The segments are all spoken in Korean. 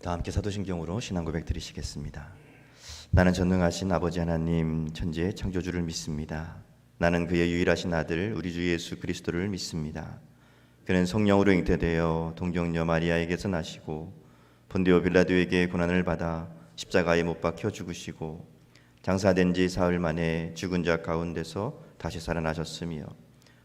다 함께 사도신경으로 신앙 고백 드리시겠습니다. 나는 전능하신 아버지 하나님 천지의 창조주를 믿습니다. 나는 그의 유일하신 아들 우리 주 예수 그리스도를 믿습니다. 그는 성령으로 잉태되어 동정녀 마리아에게서 나시고 본디오 빌라도에게 고난을 받아 십자가에 못 박혀 죽으시고 장사된 지 사흘 만에 죽은 자 가운데서 다시 살아나셨으며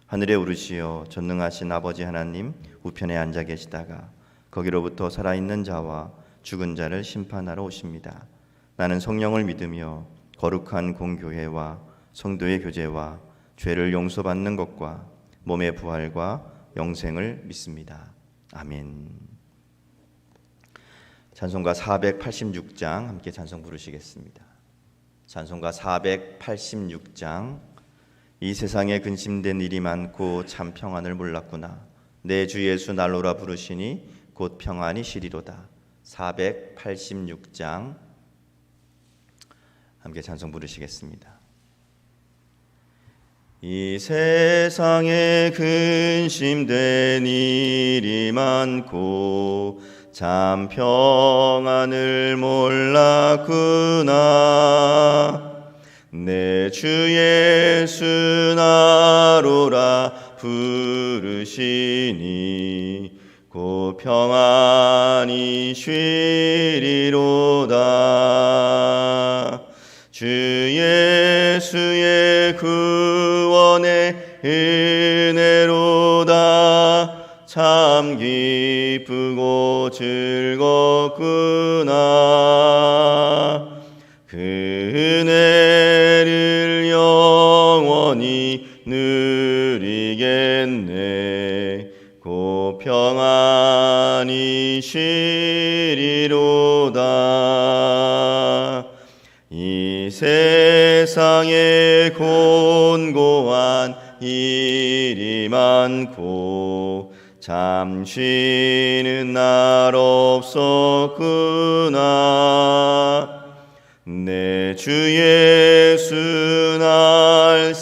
하늘에 오르시어 전능하신 아버지 하나님 우편에 앉아 계시다가 거기로부터 살아있는 자와 죽은 자를 심판하러 오십니다. 나는 성령을 믿으며 거룩한 공교회와 성도의 교제와 죄를 용서받는 것과 몸의 부활과 영생을 믿습니다. 아멘. 찬송가 486장 함께 찬송 부르시겠습니다. 찬송가 486장. 이 세상에 근심된 일이 많고 참 평안을 몰랐구나. 내 주 예수 날로라 부르시니 곧 평안이 시리로다. 486장 함께 찬송 부르시겠습니다. 이 세상에 근심된 일이 많고 참 평안을 몰랐구나. 내 주 예수 나로라 부르시니 곧 평안이 쉬리로다. 주 예수의 구원의 은혜로다. 참 기쁘고 즐겁구나. 그 은혜를 영원히 누리겠네. 곧 평안이 쉬리로다. 이 세상에 곤고한 일이 많고 참 쉬는 날 없었구나. 내 주 예수 날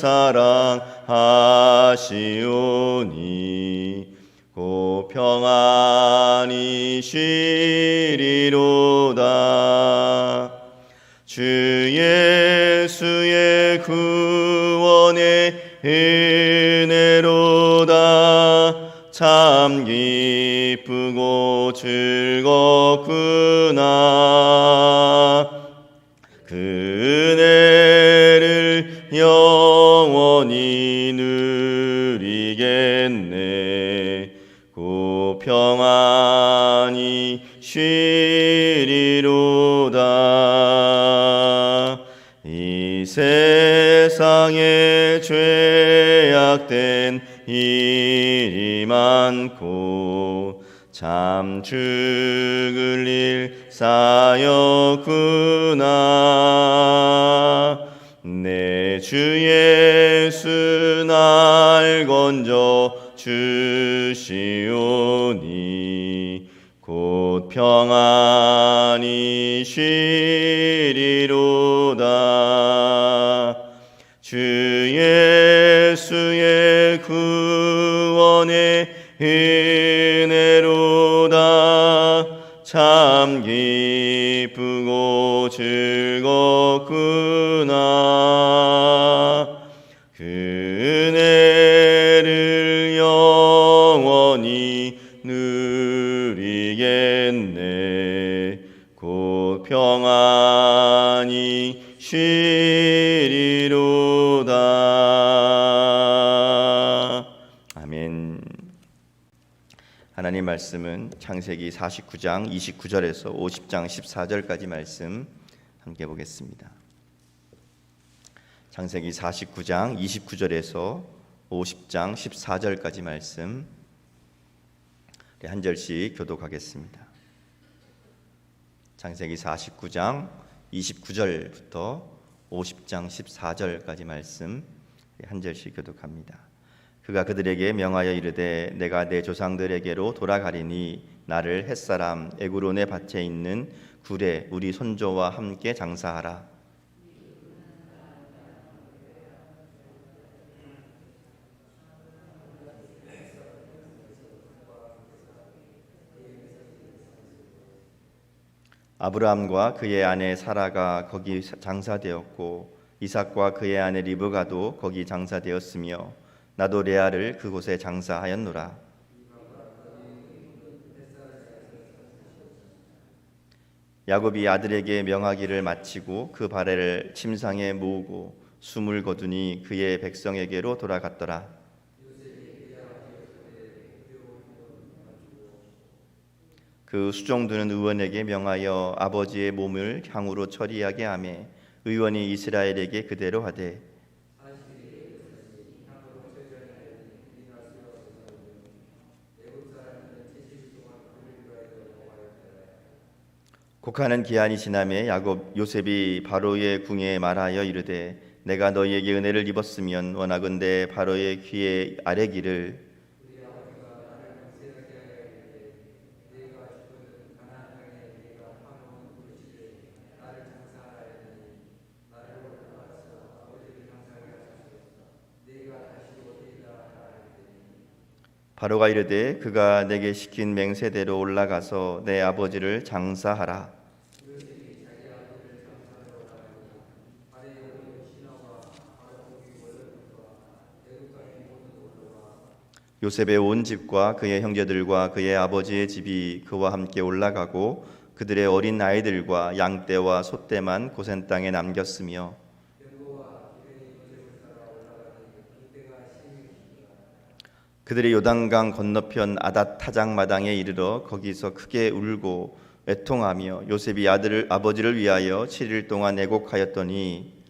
사랑하시오니 곧 평안이 쉬리로다. 주 예수의 구원의 은혜로다. 참 기쁘고 즐겁구나. 그 은혜를 영원히 누리겠네. 곧 평안이 쉬리로다. 이 세상에 죄악된 일이 많고 참 죽을 일 쌓였구나. 내 주 예수 날 건져 주시오니 곧 평안이 쉬리로다. 주 예수의 구원의 은혜로다. 참 기쁘고 즐겁구나. 그 은혜를 영원히 누리겠네. 곧 평안이 쉬리로다. 아멘. 하나님 말씀은 창세기 49장 29절에서 50장 14절까지 말씀 함께 보겠습니다. 창세기 49장 29절에서 50장 14절까지 말씀 한 절씩 교독하겠습니다. 창세기 49장 29절부터 50장 14절까지 말씀 한 절씩 교독합니다. 그가 그들에게 명하여 이르되 내가 내 조상들에게로 돌아가리니 나를 햇사람 에그론의 밭에 있는 굴에 우리 손조와 함께 장사하라. 아브라함과 그의 아내 사라가 거기 장사되었고 이삭과 그의 아내 리브가도 거기 장사되었으며 나도 레아를 그곳에 장사하였노라. 야곱이 아들에게 명하기를 마치고 그 발을 침상에 모으고 숨을 거두니 그의 백성에게로 돌아갔더라. 그 수종드는 의원에게 명하여 아버지의 몸을 향으로 처리하게 하매 의원이 이스라엘에게 그대로 하되 곡하는 기한이 지남에 야곱 요셉이 바로의 궁에 말하여 이르되 내가 너희에게 은혜를 입었으면 원하건대 바로의 귀에 아뢰기를 바로가 이르되 그가 내게 시킨 맹세대로 올라가서 내 아버지를 장사하라. 요셉의 온 집과 그의 형제들과 그의 아버지의 집이 그와 함께 올라가고 그들의 어린 아이들과 양떼와 소떼만 고센 땅에 남겼으며 그들의 요단강 건너편 아닷 타작 마당에 이르러 거기서 크게 울고 애통하며 요셉이 아버지를 위하여 7일 동안 애곡하였더니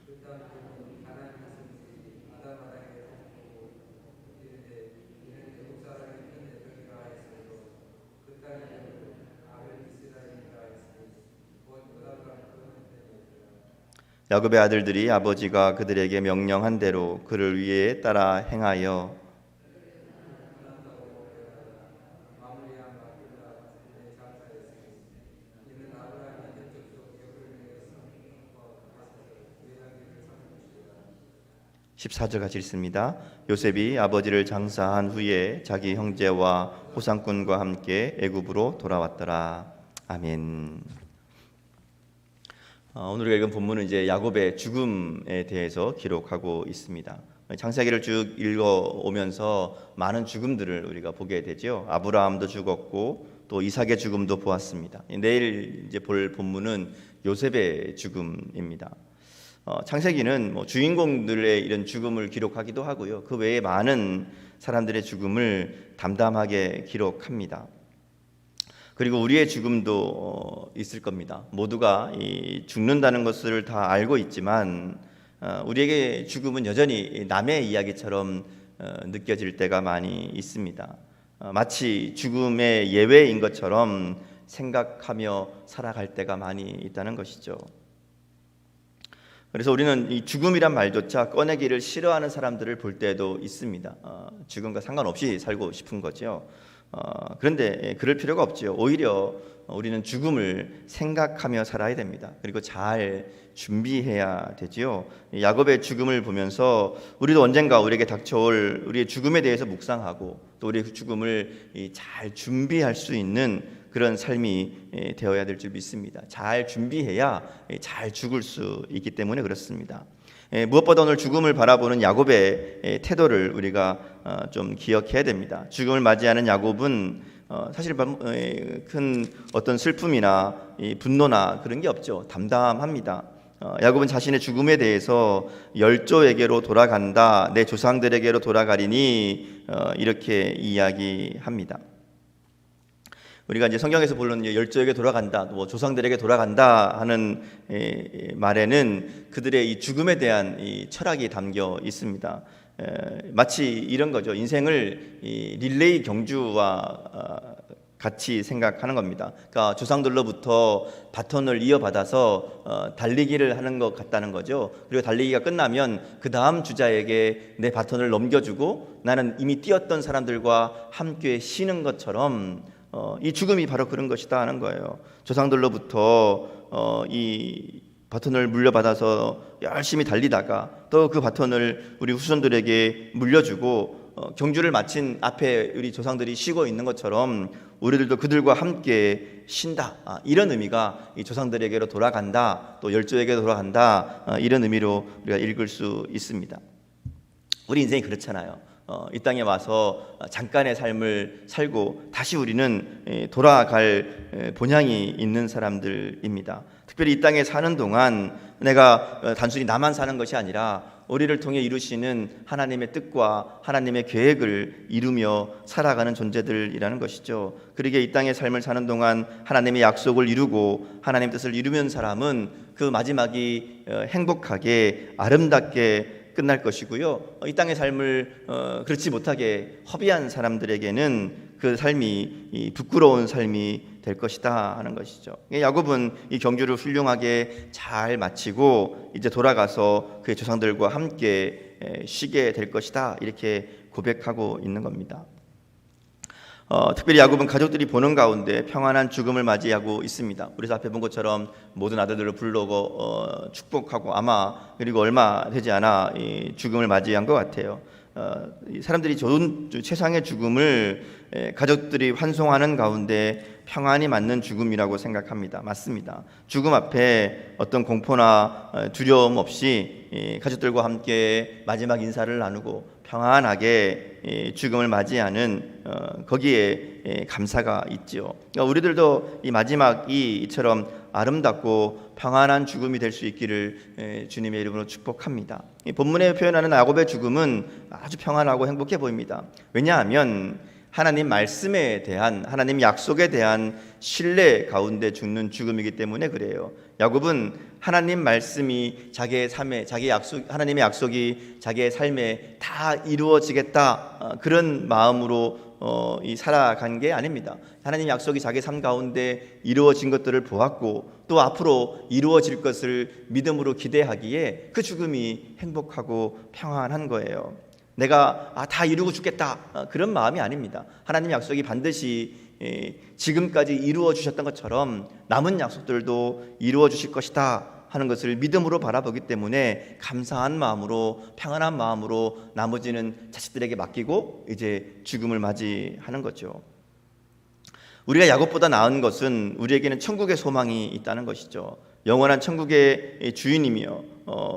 야곱의 아들들이 아버지가 그들에게 명령한 대로 그를 위해 따라 행하여 (14절) 같이 읽습니다. 요셉이 아버지를 장사한 후에 자기 형제와 호상꾼과 함께 애굽으로 돌아왔더라. 아멘. 오늘 우리가 읽은 본문은 이제 야곱의 죽음에 대해서 기록하고 있습니다. 창세기를 쭉 읽어오면서 많은 죽음들을 우리가 보게 되죠. 아브라함도 죽었고 또 이삭의 죽음도 보았습니다. 내일 이제 볼 본문은 요셉의 죽음입니다. 창세기는 주인공들의 이런 죽음을 기록하기도 하고요. 그 외에 많은 사람들의 죽음을 담담하게 기록합니다. 그리고 우리의 죽음도 있을 겁니다. 모두가 죽는다는 것을 다 알고 있지만 우리에게 죽음은 여전히 남의 이야기처럼 느껴질 때가 많이 있습니다. 마치 죽음의 예외인 것처럼 생각하며 살아갈 때가 많이 있다는 것이죠. 그래서 우리는 이 죽음이란 말조차 꺼내기를 싫어하는 사람들을 볼 때도 있습니다. 죽음과 상관없이 살고 싶은 거죠. 그런데 그럴 필요가 없죠. 오히려 우리는 죽음을 생각하며 살아야 됩니다. 그리고 잘 준비해야 되지요. 야곱의 죽음을 보면서 우리도 언젠가 우리에게 닥쳐올 우리의 죽음에 대해서 묵상하고 또 우리의 죽음을 잘 준비할 수 있는 그런 삶이 되어야 될 줄 믿습니다. 잘 준비해야 잘 죽을 수 있기 때문에 그렇습니다. 무엇보다 오늘 죽음을 바라보는 야곱의 태도를 우리가 좀 기억해야 됩니다. 죽음을 맞이하는 야곱은 사실 큰 어떤 슬픔이나 분노나 그런 게 없죠. 담담합니다. 야곱은 자신의 죽음에 대해서 열조에게로 돌아간다, 내 조상들에게로 돌아가리니 이렇게 이야기합니다. 우리가 이제 성경에서 보는 열조에게 돌아간다, 조상들에게 돌아간다 하는 말에는 그들의 이 죽음에 대한 이 철학이 담겨 있습니다. 마치 이런 거죠. 인생을 릴레이 경주와 같이 생각하는 겁니다. 그러니까 조상들로부터 바톤을 이어받아서 달리기를 하는 것 같다는 거죠. 그리고 달리기가 끝나면 그 다음 주자에게 내 바톤을 넘겨주고 나는 이미 뛰었던 사람들과 함께 쉬는 것처럼 이 죽음이 바로 그런 것이다 하는 거예요. 조상들로부터 이 바톤을 물려받아서 열심히 달리다가 또 그 바톤을 우리 후손들에게 물려주고 경주를 마친 앞에 우리 조상들이 쉬고 있는 것처럼 우리들도 그들과 함께 쉰다. 이런 의미가 이 조상들에게로 돌아간다. 또 열조에게로 돌아간다. 이런 의미로 우리가 읽을 수 있습니다. 우리 인생이 그렇잖아요. 이 땅에 와서 잠깐의 삶을 살고 다시 우리는 돌아갈 본향이 있는 사람들입니다. 특별히 이 땅에 사는 동안 내가 단순히 나만 사는 것이 아니라 우리를 통해 이루시는 하나님의 뜻과 하나님의 계획을 이루며 살아가는 존재들이라는 것이죠. 그러기에 이 땅의 삶을 사는 동안 하나님의 약속을 이루고 하나님의 뜻을 이루면 사람은 그 마지막이 행복하게 아름답게 끝날 것이고요. 이 땅의 삶을 그렇지 못하게 허비한 사람들에게는 그 삶이 부끄러운 삶이 될 것이다 하는 것이죠. 야곱은 이 경주를 훌륭하게 잘 마치고 이제 돌아가서 그의 조상들과 함께 쉬게 될 것이다 이렇게 고백하고 있는 겁니다. 특별히 야곱은 가족들이 보는 가운데 평안한 죽음을 맞이하고 있습니다. 우리 앞에 본 것처럼 모든 아들들을 불러고 축복하고 아마 그리고 얼마 되지 않아 이 죽음을 맞이한 것 같아요. 사람들이 좋은 최상의 죽음을 가족들이 환송하는 가운데 평안이 맞는 죽음이라고 생각합니다. 맞습니다. 죽음 앞에 어떤 공포나 두려움 없이 가족들과 함께 마지막 인사를 나누고 평안하게 죽음을 맞이하는 거기에 감사가 있죠. 그러니까 우리들도 이 마지막이 이처럼 아름답고 평안한 죽음이 될 수 있기를 주님의 이름으로 축복합니다. 이 본문에 표현하는 야곱의 죽음은 아주 평안하고 행복해 보입니다. 왜냐하면 하나님 말씀에 대한 하나님 약속에 대한 신뢰 가운데 죽는 죽음이기 때문에 그래요. 야곱은 하나님 말씀이 자기의 삶에 하나님의 약속이 자기의 삶에 다 이루어지겠다 그런 마음으로 살아간 게 아닙니다. 하나님 약속이 자기 삶 가운데 이루어진 것들을 보았고 또 앞으로 이루어질 것을 믿음으로 기대하기에 그 죽음이 행복하고 평안한 거예요. 내가 다 이루고 죽겠다 그런 마음이 아닙니다. 하나님 약속이 반드시 지금까지 이루어 주셨던 것처럼 남은 약속들도 이루어 주실 것이다 하는 것을 믿음으로 바라보기 때문에 감사한 마음으로 평안한 마음으로 나머지는 자식들에게 맡기고 이제 죽음을 맞이하는 거죠. 우리가 야곱보다 나은 것은 우리에게는 천국의 소망이 있다는 것이죠. 영원한 천국의 주인이며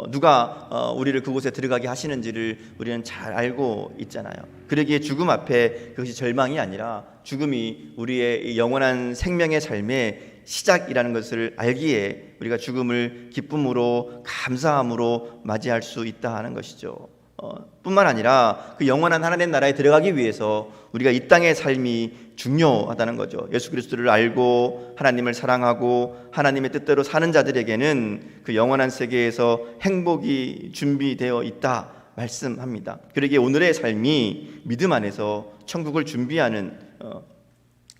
누가 우리를 그곳에 들어가게 하시는지를 우리는 잘 알고 있잖아요. 그러기에 죽음 앞에 그것이 절망이 아니라 죽음이 우리의 영원한 생명의 삶의 시작이라는 것을 알기에 우리가 죽음을 기쁨으로 감사함으로 맞이할 수 있다 하는 것이죠. 뿐만 아니라 그 영원한 하나님 나라에 들어가기 위해서 우리가 이 땅의 삶이 중요하다는 거죠. 예수 그리스도를 알고 하나님을 사랑하고 하나님의 뜻대로 사는 자들에게는 그 영원한 세계에서 행복이 준비되어 있다 말씀합니다. 그러기에 오늘의 삶이 믿음 안에서 천국을 준비하는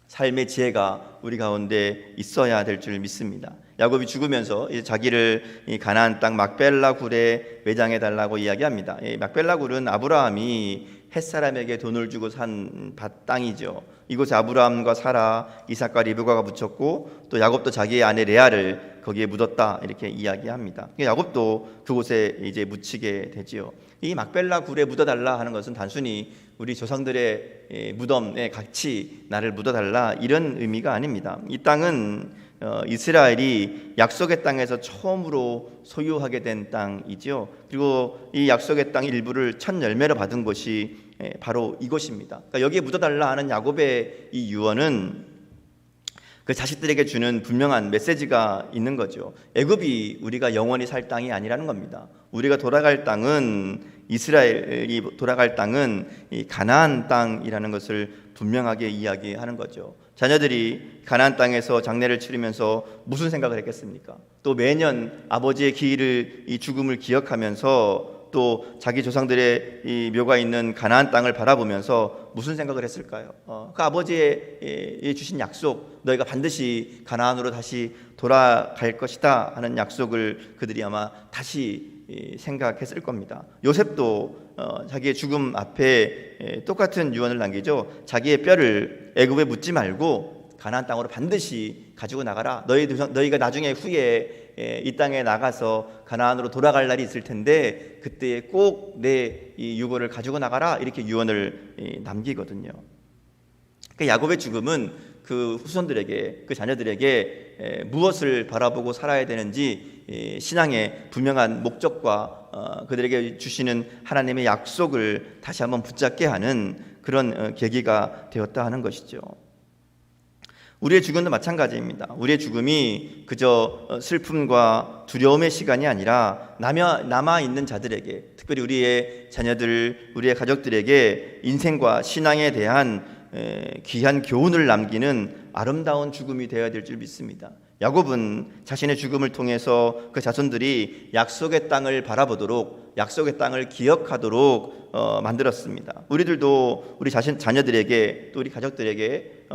삶의 지혜가 우리 가운데 있어야 될 줄 믿습니다. 야곱이 죽으면서 이제 자기를 이 가나안 땅 막벨라 굴에 매장해 달라고 이야기합니다. 이 막벨라 굴은 아브라함이 햇사람에게 돈을 주고 산 밭 땅이죠. 이곳에 아브라함과 사라, 이삭과 리브가가 묻혔고 또 야곱도 자기의 아내 레아를 거기에 묻었다 이렇게 이야기합니다. 야곱도 그곳에 이제 묻히게 되지요. 이 막벨라 굴에 묻어달라 하는 것은 단순히 우리 조상들의 무덤에 같이 나를 묻어달라 이런 의미가 아닙니다. 이 땅은 이스라엘이 약속의 땅에서 처음으로 소유하게 된 땅이죠. 그리고 이 약속의 땅 일부를 첫 열매로 받은 곳이 바로 이곳입니다. 그러니까 여기에 묻어달라 하는 야곱의 이 유언은 그 자식들에게 주는 분명한 메시지가 있는 거죠. 애굽이 우리가 영원히 살 땅이 아니라는 겁니다. 우리가 돌아갈 땅은 이스라엘이 돌아갈 땅은 이 가나안 땅이라는 것을 분명하게 이야기하는 거죠. 자녀들이 가나안 땅에서 장례를 치르면서 무슨 생각을 했겠습니까? 또 매년 아버지의 이 죽음을 기억하면서 또 자기 조상들의 이 묘가 있는 가나안 땅을 바라보면서 무슨 생각을 했을까요? 그 아버지의 주신 약속, 너희가 반드시 가나안으로 다시 돌아갈 것이다 하는 약속을 그들이 아마 다시 생각했을 겁니다. 요셉도 자기의 죽음 앞에 똑같은 유언을 남기죠. 자기의 뼈를 애굽에 묻지 말고 가나안 땅으로 반드시 가지고 나가라. 너희가 나중에 후에 이 땅에 나가서 가나안으로 돌아갈 날이 있을 텐데 그때에 꼭 내 이 유고를 가지고 나가라. 이렇게 유언을 남기거든요. 그러니까 야곱의 죽음은 그 후손들에게, 그 자녀들에게 무엇을 바라보고 살아야 되는지 신앙의 분명한 목적과 그들에게 주시는 하나님의 약속을 다시 한번 붙잡게 하는 그런 계기가 되었다 하는 것이죠. 우리의 죽음도 마찬가지입니다. 우리의 죽음이 그저 슬픔과 두려움의 시간이 아니라 남아있는 자들에게, 특별히 우리의 자녀들, 우리의 가족들에게 인생과 신앙에 대한 귀한 교훈을 남기는 아름다운 죽음이 되어야 될 줄 믿습니다. 야곱은 자신의 죽음을 통해서 그 자손들이 약속의 땅을 바라보도록, 약속의 땅을 기억하도록 만들었습니다. 우리들도 우리 자녀들에게, 또 우리 가족들에게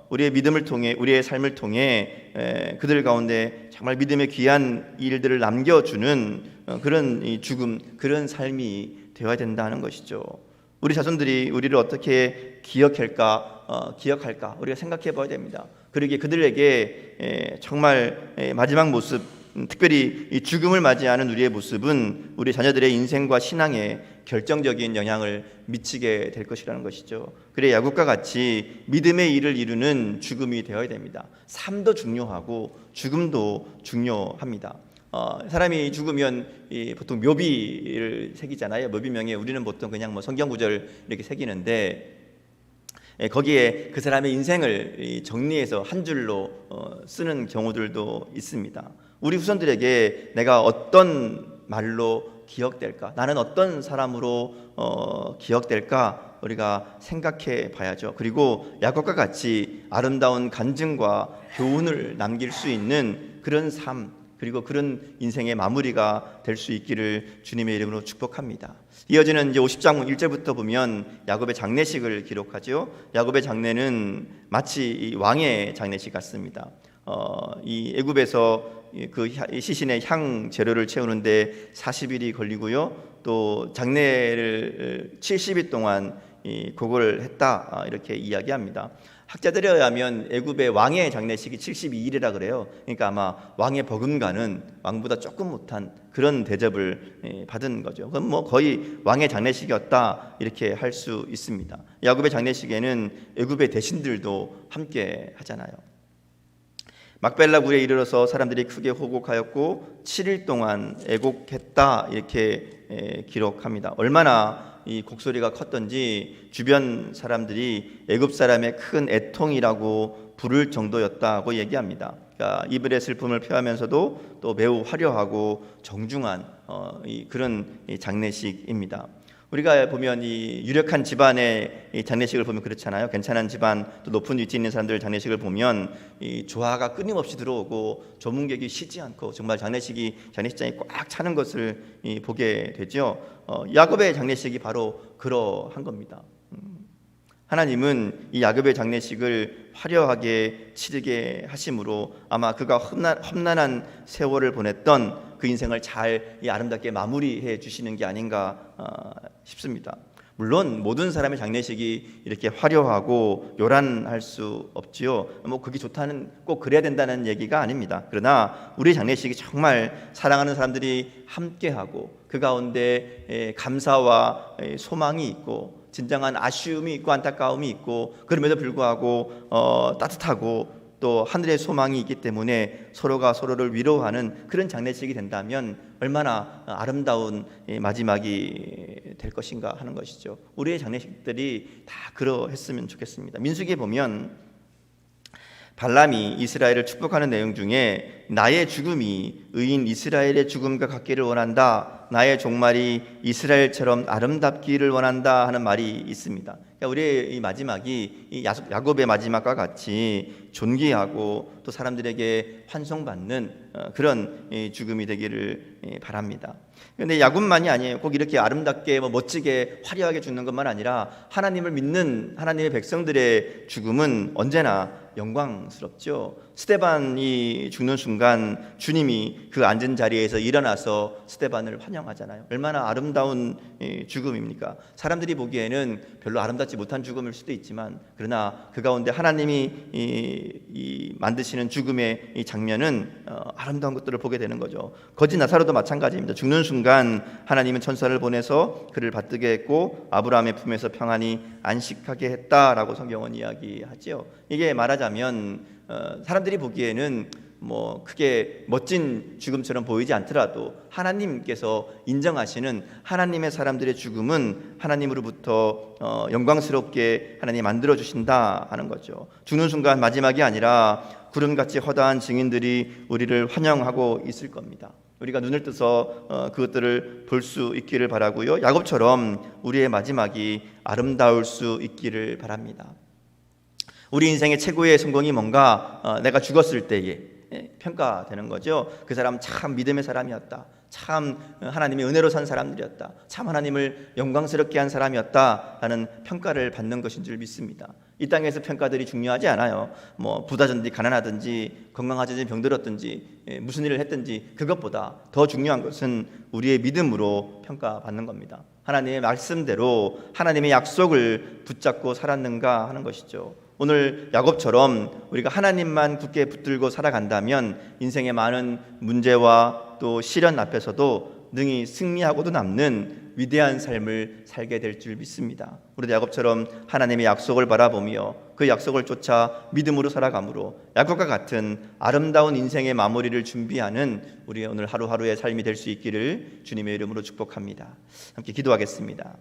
우리의 믿음을 통해, 우리의 삶을 통해 그들 가운데 정말 믿음의 귀한 일들을 남겨주는 그런 이 죽음, 그런 삶이 되어야 된다는 것이죠. 우리 자손들이 우리를 어떻게 기억할까 우리가 생각해 봐야 됩니다. 그러기에 그들에게 정말 마지막 모습, 특별히 이 죽음을 맞이하는 우리의 모습은 우리 자녀들의 인생과 신앙에 결정적인 영향을 미치게 될 것이라는 것이죠. 그래 야곱과 같이 믿음의 일을 이루는 죽음이 되어야 됩니다. 삶도 중요하고 죽음도 중요합니다. 사람이 죽으면 보통 묘비를 새기잖아요. 묘비명에 우리는 보통 그냥 성경 구절 이렇게 새기는데 거기에 그 사람의 인생을 정리해서 한 줄로 쓰는 경우들도 있습니다. 우리 후손들에게 내가 어떤 말로 기억될까? 나는 어떤 사람으로 기억될까? 우리가 생각해 봐야죠. 그리고 야곱과 같이 아름다운 간증과 교훈을 남길 수 있는 그런 삶, 그리고 그런 인생의 마무리가 될 수 있기를 주님의 이름으로 축복합니다. 이어지는 이제 50장 1절부터 보면 야곱의 장례식을 기록하죠. 야곱의 장례는 마치 이 왕의 장례식 같습니다. 이 애굽에서 그 시신의 향 재료를 채우는데 40일이 걸리고요. 또 장례를 70일 동안 고고를 했다, 이렇게 이야기합니다. 학자들에 의하면 애굽의 왕의 장례식이 72일이라 그래요. 그러니까 아마 왕의 버금가는 왕보다 조금 못한 그런 대접을 받은 거죠. 그럼 거의 왕의 장례식이었다, 이렇게 할 수 있습니다. 야곱의 장례식에는 애굽의 대신들도 함께 하잖아요. 막벨라 굴에 이르러서 사람들이 크게 호곡하였고 7일 동안 애곡했다, 이렇게 기록합니다. 얼마나 이 곡소리가 컸던지 주변 사람들이 애굽 사람의 큰 애통이라고 부를 정도였다고 얘기합니다. 그러니까 이들의 슬픔을 표하면서도 또 매우 화려하고 정중한 그런 장례식입니다. 우리가 보면 이 유력한 집안의 이 장례식을 보면 그렇잖아요. 괜찮은 집안, 또 높은 위치에 있는 사람들 장례식을 보면 이 조화가 끊임없이 들어오고 조문객이 쉬지 않고 정말 장례식장이 꽉 차는 것을 보게 되죠. 야곱의 장례식이 바로 그러한 겁니다. 하나님은 이 야곱의 장례식을 화려하게 치르게 하심으로 아마 그가 험난한 세월을 보냈던 그 인생을 잘 아름답게 마무리해 주시는 게 아닌가 싶습니다. 물론 모든 사람의 장례식이 이렇게 화려하고 요란할 수 없지요. 그게 좋다는, 꼭 그래야 된다는 얘기가 아닙니다. 그러나 우리 장례식이 정말 사랑하는 사람들이 함께하고 그 가운데 감사와 소망이 있고 진정한 아쉬움이 있고 안타까움이 있고 그럼에도 불구하고 따뜻하고 또 하늘의 소망이 있기 때문에 서로가 서로를 위로하는 그런 장례식이 된다면 얼마나 아름다운 마지막이 될 것인가 하는 것이죠. 우리의 장례식들이 다 그러했으면 좋겠습니다. 민수기에 보면 발람이 이스라엘을 축복하는 내용 중에 나의 죽음이 의인 이스라엘의 죽음과 같기를 원한다, 나의 종말이 이스라엘처럼 아름답기를 원한다 하는 말이 있습니다. 그러니까 우리의 이 마지막이 이 야곱의 마지막과 같이 존귀하고 또 사람들에게 환송받는 그런 죽음이 되기를 바랍니다. 그런데 야곱만이 아니에요. 꼭 이렇게 아름답게 멋지게 화려하게 죽는 것만 아니라 하나님을 믿는 하나님의 백성들의 죽음은 언제나 영광스럽죠. 스데반이 죽는 순간 주님이 그 앉은 자리에서 일어나서 스데반을 환영하잖아요. 얼마나 아름다운 죽음입니까? 사람들이 보기에는 별로 아름답지 못한 죽음일 수도 있지만, 그러나 그 가운데 하나님이 만드시는 죽음의 이 장면은 아름다운 것들을 보게 되는 거죠. 거지 나사로도 마찬가지입니다. 죽는 순간 하나님은 천사를 보내서 그를 받들게 했고 아브라함의 품에서 평안히 안식하게 했다라고 성경은 이야기하지요. 이게 말하자면 사람들이 보기에는 뭐 크게 멋진 죽음처럼 보이지 않더라도 하나님께서 인정하시는 하나님의 사람들의 죽음은 하나님으로부터 영광스럽게 하나님이 만들어 주신다 하는 거죠. 죽는 순간 마지막이 아니라 구름같이 허다한 증인들이 우리를 환영하고 있을 겁니다. 우리가 눈을 떠서 그것들을 볼 수 있기를 바라고요. 야곱처럼 우리의 마지막이 아름다울 수 있기를 바랍니다. 우리 인생의 최고의 성공이 뭔가? 내가 죽었을 때에 평가되는 거죠. 그 사람 참 믿음의 사람이었다. 참 하나님의 은혜로 산 사람들이었다. 참 하나님을 영광스럽게 한 사람이었다 하는 평가를 받는 것인 줄 믿습니다. 이 땅에서 평가들이 중요하지 않아요. 뭐 부자든지 가난하든지 건강하든지 병들었든지 무슨 일을 했든지 그것보다 더 중요한 것은 우리의 믿음으로 평가받는 겁니다. 하나님의 말씀대로 하나님의 약속을 붙잡고 살았는가 하는 것이죠. 오늘 야곱처럼 우리가 하나님만 굳게 붙들고 살아간다면 인생의 많은 문제와 또 시련 앞에서도 능히 승리하고도 남는 위대한 삶을 살게 될 줄 믿습니다. 우리도 야곱처럼 하나님의 약속을 바라보며 그 약속을 쫓아 믿음으로 살아가므로 야곱과 같은 아름다운 인생의 마무리를 준비하는 우리의 오늘 하루하루의 삶이 될 수 있기를 주님의 이름으로 축복합니다. 함께 기도하겠습니다.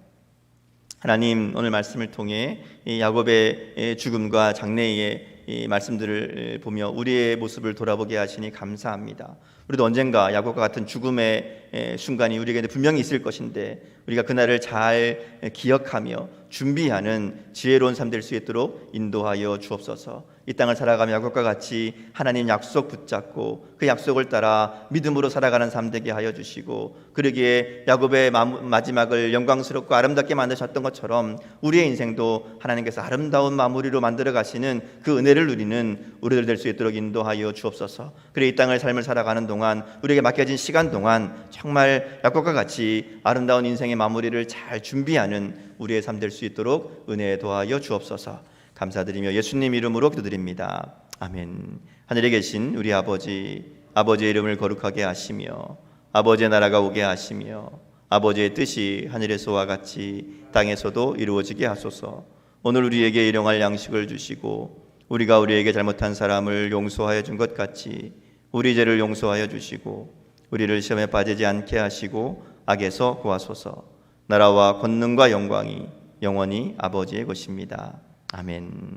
하나님, 오늘 말씀을 통해 이 야곱의 죽음과 장래의 이 말씀들을 보며 우리의 모습을 돌아보게 하시니 감사합니다. 우리도 언젠가 야곱과 같은 죽음의 순간이 우리에게 분명히 있을 것인데 우리가 그날을 잘 기억하며 준비하는 지혜로운 삶 될 수 있도록 인도하여 주옵소서. 이 땅을 살아가며 야곱과 같이 하나님 약속 붙잡고 그 약속을 따라 믿음으로 살아가는 삶 되게 하여 주시고, 그러기에 야곱의 마지막을 영광스럽고 아름답게 만드셨던 것처럼 우리의 인생도 하나님께서 아름다운 마무리로 만들어 가시는 그 은혜를 누리는 우리들 될 수 있도록 인도하여 주옵소서. 그래 이 땅을 삶을 살아가는 동안 우리에게 맡겨진 시간 동안 정말 야곱과 같이 아름다운 인생의 마무리를 잘 준비하는 우리의 삶 될 수 있도록 은혜에 도하여 주옵소서. 감사드리며 예수님 이름으로 기도드립니다. 아멘. 하늘에 계신 우리 아버지의 이름을 거룩하게 하시며 아버지의 나라가 오게 하시며 아버지의 뜻이 하늘에서와 같이 땅에서도 이루어지게 하소서. 오늘 우리에게 일용할 양식을 주시고 우리가 우리에게 잘못한 사람을 용서하여 준 것 같이 우리 죄를 용서하여 주시고 우리를 시험에 빠지지 않게 하시고 악에서 구하소서. 나라와 권능과 영광이 영원히 아버지의 것입니다. 아멘.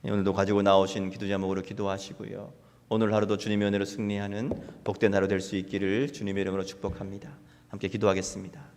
오늘도 가지고 나오신 기도 제목으로 기도하시고요. 오늘 하루도 주님의 은혜로 승리하는 복된 하루 될 수 있기를 주님의 이름으로 축복합니다. 함께 기도하겠습니다.